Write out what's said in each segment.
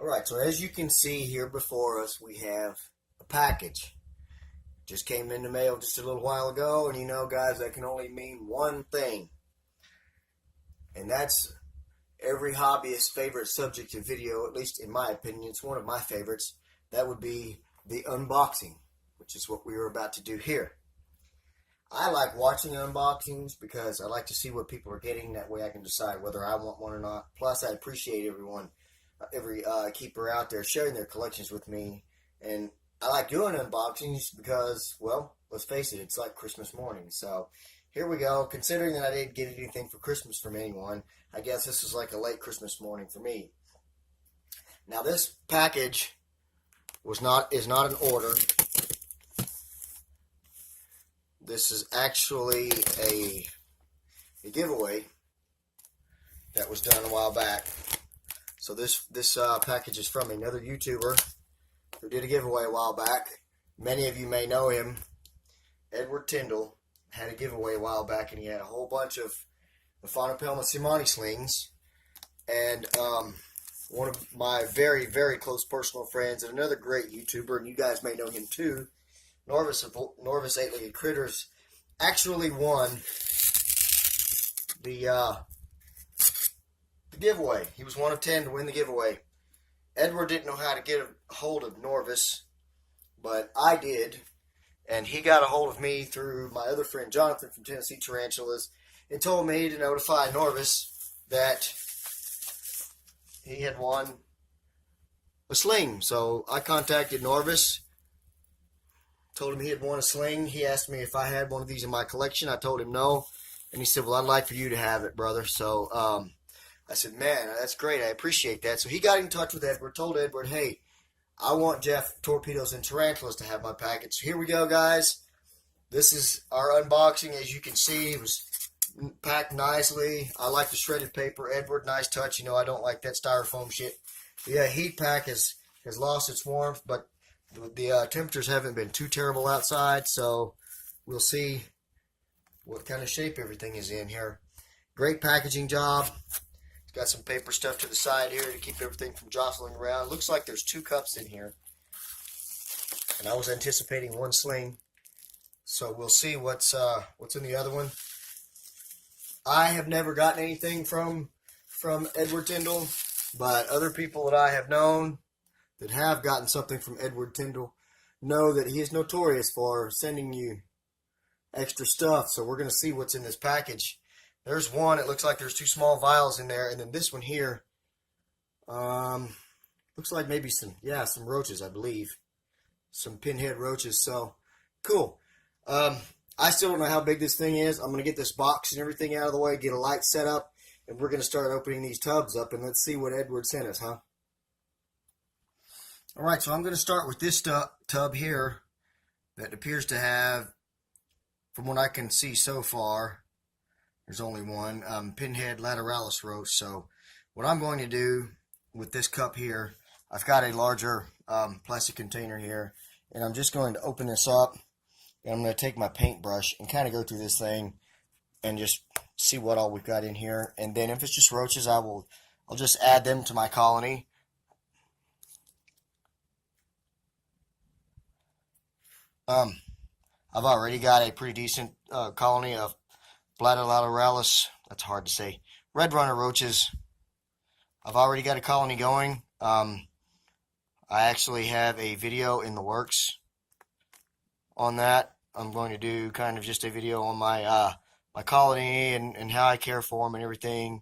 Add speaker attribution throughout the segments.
Speaker 1: Alright, so as you can see here before us, we have a package. Just came in the mail just a little while ago, and you know, guys, that can only mean one thing. And that's every hobbyist's favorite subject of video, at least in my opinion. It's one of my favorites. That would be the unboxing, which is what we are about to do here. I like watching unboxings because I like to see what people are getting. That way I can decide whether I want one or not. Plus, I appreciate every keeper out there sharing their collections with me. And I like doing unboxings because, well, let's face it, it's like Christmas morning. So here we go. Considering that I didn't get anything for Christmas from anyone, I guess this is like a late Christmas morning for me. Now, this package is not an order. This is actually a giveaway that was done a while back. So this package is from another YouTuber who did a giveaway a while back. Many of you may know him. Edward Tyndall had a giveaway a while back, and he had a whole bunch of the Fauna Pelma Cimani slings. And one of my very, very close personal friends and another great YouTuber, and you guys may know him too, Norvis Eight-Legged Critters, actually won the giveaway. He was one of 10 to win the giveaway. Edward didn't know how to get a hold of Norvis, but I did, and he got a hold of me through my other friend Jonathan from Tennessee Tarantulas, and told me to notify Norvis that he had won a sling. So I contacted Norvis, told him he had won a sling. He asked me if I had one of these in my collection. I told him no, and he said, well, I'd like for you to have it, brother. So I said, man, that's great. I appreciate that. So he got in touch with Edward, told Edward, hey, I want Jeff Torpedoes and Tarantulas to have my package. So here we go, guys. This is our unboxing. As you can see, it was packed nicely. I like the shredded paper. Edward, nice touch. You know, I don't like that styrofoam shit. But yeah, heat pack has lost its warmth, but the temperatures haven't been too terrible outside, so we'll see what kind of shape everything is in here. Great packaging job. It's got some paper stuff to the side here to keep everything from jostling around. Looks like there's 2 cups in here, and I was anticipating one sling, so we'll see what's in the other one. I have never gotten anything from Edward Tyndall, but other people that I have known that have gotten something from Edward Tyndall know that he is notorious for sending you extra stuff. So we're going to see what's in this package. There's one. It looks like there's 2 small vials in there, and then this one here looks like maybe some roaches, I believe, some pinhead roaches. So cool. I still don't know how big this thing is. I'm going to get this box and everything out of the way, get a light set up, and we're going to start opening these tubs up, and let's see what Edward sent us, huh? Alright, so I'm going to start with this tub here that appears to have, from what I can see so far, there's only one, pinhead lateralis roach. So what I'm going to do with this cup here, I've got a larger plastic container here, and I'm just going to open this up, and I'm going to take my paintbrush and kind of go through this thing and just see what all we've got in here. And then if it's just roaches, I'll just add them to my colony. I've already got a pretty decent colony of Bladder that's hard to say, red runner roaches. I've already got a colony going. I actually have a video in the works on that. I'm going to do kind of just a video on my my colony and how I care for them and everything.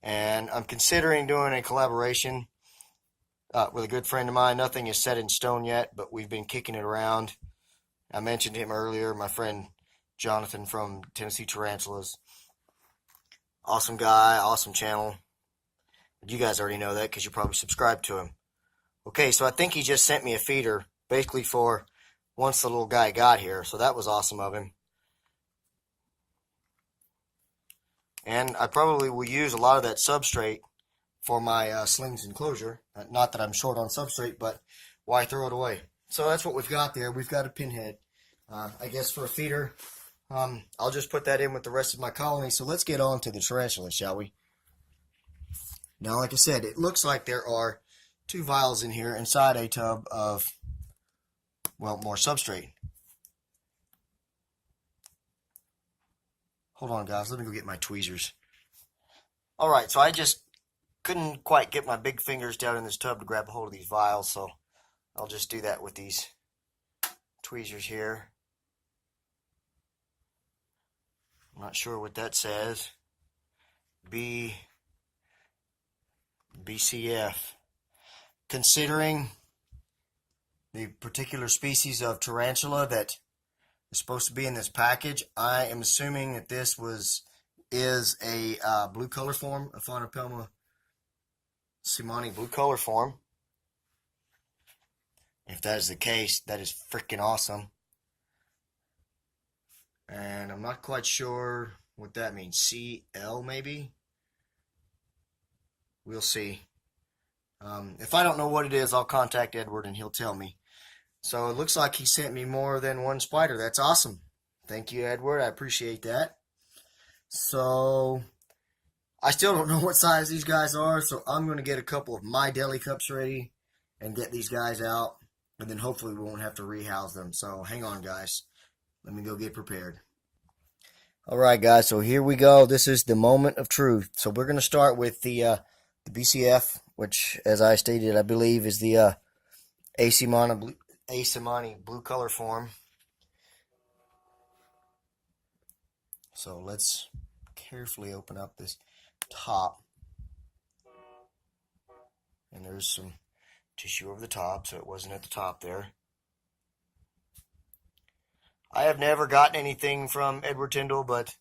Speaker 1: And I'm considering doing a collaboration with a good friend of mine. Nothing is set in stone yet, but we've been kicking it around. I mentioned him earlier, my friend Jonathan from Tennessee Tarantulas. Awesome guy, awesome channel. You guys already know that because you probably subscribed to him. Okay, so I think he just sent me a feeder, basically for once the little guy got here. So that was awesome of him. And I probably will use a lot of that substrate for my slings enclosure. Not that I'm short on substrate, but why throw it away? So that's what we've got there. We've got a pinhead. I guess for a feeder, I'll just put that in with the rest of my colony. So let's get on to the tarantula, shall we? Now, like I said, it looks like there are 2 vials in here inside a tub of, well, more substrate. Hold on, guys. Let me go get my tweezers. Alright, so I just couldn't quite get my big fingers down in this tub to grab a hold of these vials, so I'll just do that with these tweezers here. I'm not sure what that says. BCF. Considering the particular species of tarantula that is supposed to be in this package, I am assuming that this is a blue color form, a Phonoplema siemani blue color form. If that is the case, that is freaking awesome. And I'm not quite sure what that means. CL maybe? We'll see. If I don't know what it is, I'll contact Edward and he'll tell me. So it looks like he sent me more than one spider. That's awesome. Thank you, Edward. I appreciate that. So I still don't know what size these guys are, so I'm going to get a couple of my deli cups ready and get these guys out, and then hopefully we won't have to rehouse them. So hang on, guys. Let me go get prepared. Alright, guys, so here we go. This is the moment of truth. So we're going to start with the BCF, which, as I stated, I believe is the Asimani blue color form. So let's carefully open up this top. And there's some tissue over the top, so it wasn't at the top there. I have never gotten anything from Edward Tyndall, but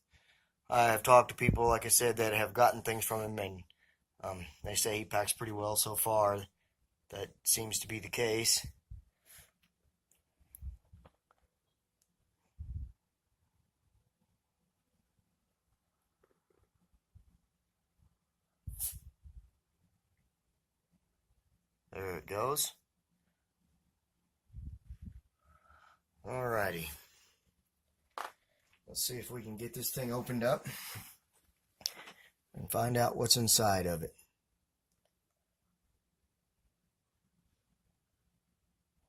Speaker 1: I have talked to people, like I said, that have gotten things from him, and they say he packs pretty well so far. That seems to be the case. There it goes. Alrighty. Let's see if we can get this thing opened up and find out what's inside of it.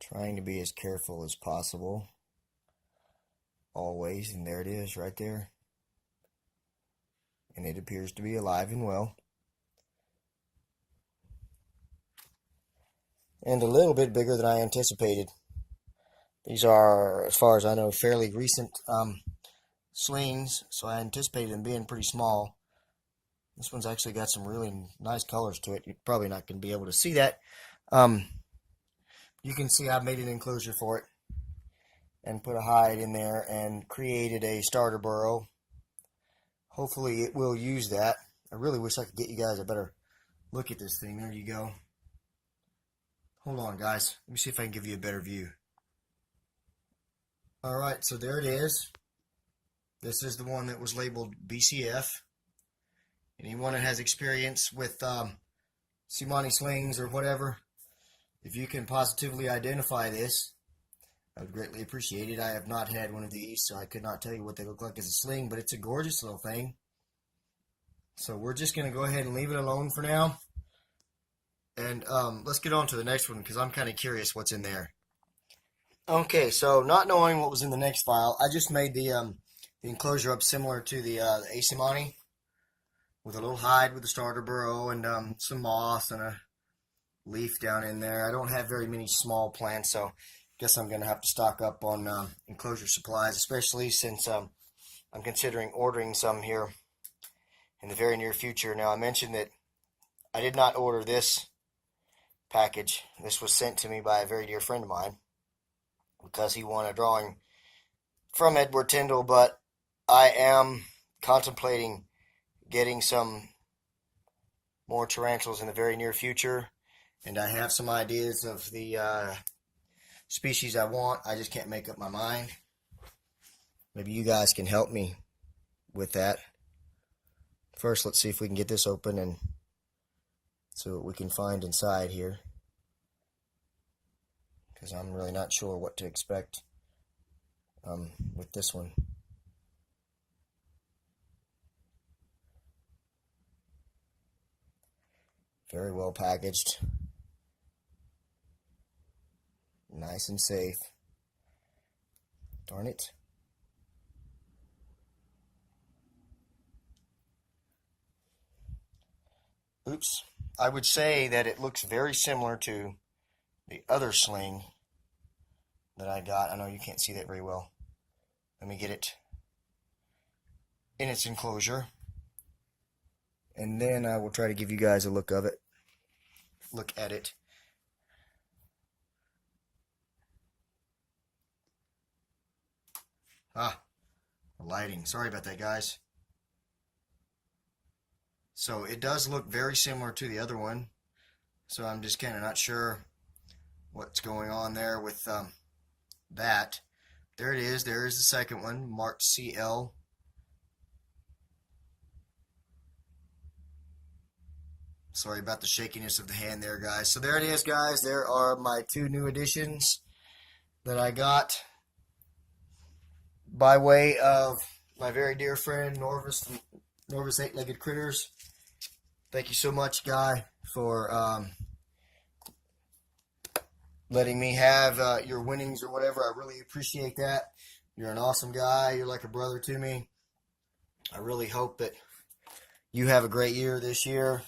Speaker 1: Trying to be as careful as possible. Always, and there it is right there. And it appears to be alive and well. And a little bit bigger than I anticipated. These are, as far as I know, fairly recent slings, so I anticipated them being pretty small. This one's actually got some really nice colors to it. You're probably not going to be able to see that. You can see I've made an enclosure for it and put a hide in there and created a starter burrow. Hopefully it will use that. I really wish I could get you guys a better look at this thing. There you go. Hold on, guys. Let me see if I can give you a better view. Alright, so there it is. This is the one that was labeled BCF. Anyone that has experience with siemani slings or whatever, if you can positively identify this, I would greatly appreciate it. I have not had one of these, so I could not tell you what they look like as a sling, but it's a gorgeous little thing. So we're just going to go ahead and leave it alone for now. And let's get on to the next one, because I'm kind of curious what's in there. Okay, so not knowing what was in the next file, I just made the enclosure up similar to the Asimani, with a little hide with a starter burrow and some moss and a leaf down in there. I don't have very many small plants, so I guess I'm going to have to stock up on enclosure supplies, especially since I'm considering ordering some here in the very near future. Now, I mentioned that I did not order this package. This was sent to me by a very dear friend of mine because he wanted a drawing from Edward Tyndall, but I am contemplating getting some more tarantulas in the very near future, and I have some ideas of the species I want. I just can't make up my mind. Maybe you guys can help me with that. First, let's see if we can get this open and see what we can find inside here, because I'm really not sure what to expect with this one. Very well packaged. Nice and safe. Darn it. Oops. I would say that it looks very similar to the other sling that I got. I know you can't see that very well. Let me get it in its enclosure. And then I will try to give you guys a look at it. The lighting. Sorry about that, guys. So it does look very similar to the other one. So I'm just kind of not sure what's going on there with that. There it is. There is the second one, marked CL. Sorry about the shakiness of the hand there, guys. So there it is, guys. There are my two new additions that I got by way of my very dear friend Norvis 8-Legged Critters. Thank you so much, Guy, for letting me have your winnings or whatever. I really appreciate that. You're an awesome guy. You're like a brother to me. I really hope that you have a great year this year.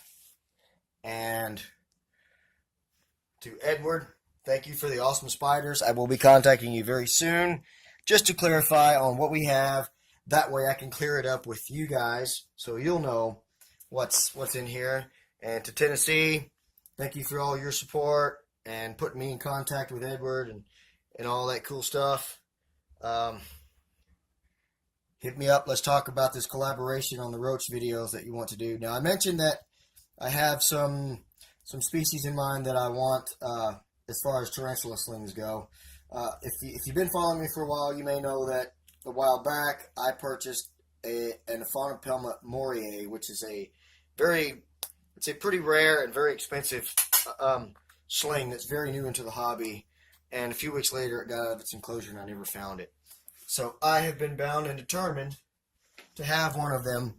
Speaker 1: And to Edward, thank you for the awesome spiders. I will be contacting you very soon just to clarify on what we have. That way I can clear it up with you guys so you'll know what's in here. And to Tennessee, thank you for all your support and putting me in contact with Edward and all that cool stuff. Hit me up. Let's talk about this collaboration on the roach videos that you want to do. Now, I mentioned that I have some species in mind that I want as far as tarantula slings go. If you've been following me for a while, you may know that a while back I purchased an Aphonopelma moriae, which is it's a pretty rare and very expensive sling that's very new into the hobby. And a few weeks later, it got out of its enclosure and I never found it. So I have been bound and determined to have one of them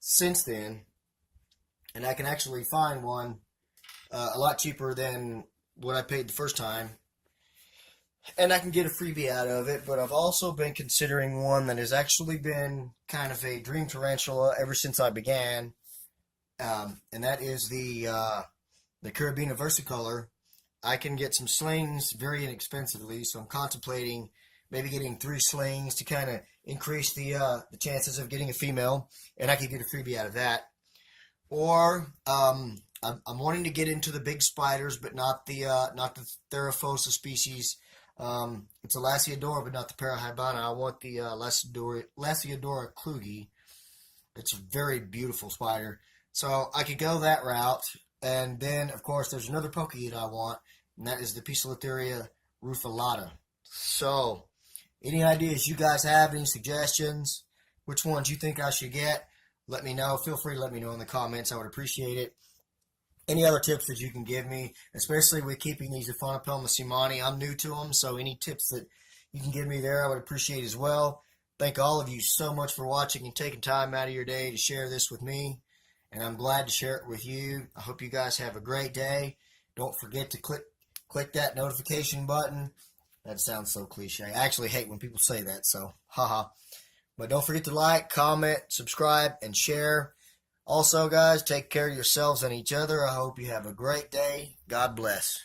Speaker 1: since then. And I can actually find one a lot cheaper than what I paid the first time. And I can get a freebie out of it. But I've also been considering one that has actually been kind of a dream tarantula ever since I began. And that is the Carabina versicolor. I can get some slings very inexpensively. So I'm contemplating maybe getting 3 slings to kind of increase the chances of getting a female. And I could get a freebie out of that. Or I'm wanting to get into the big spiders, but not the Theraphosa species. It's a Lasiodora, but not the Parahybana. I want the Lasiodora klugi. It's a very beautiful spider. So I could go that route. And then, of course, there's another Pokeid I want, and that is the Poecilotheria rufilata. So, any ideas you guys have, any suggestions, which ones you think I should get? Let me know. Feel free to let me know in the comments. I would appreciate it. Any other tips that you can give me, especially with keeping these Aphonopelma seemanni. I'm new to them, so any tips that you can give me there, I would appreciate as well. Thank all of you so much for watching and taking time out of your day to share this with me. And I'm glad to share it with you. I hope you guys have a great day. Don't forget to click that notification button. That sounds so cliche. I actually hate when people say that, so haha. But don't forget to like, comment, subscribe, and share. Also, guys, take care of yourselves and each other. I hope you have a great day. God bless.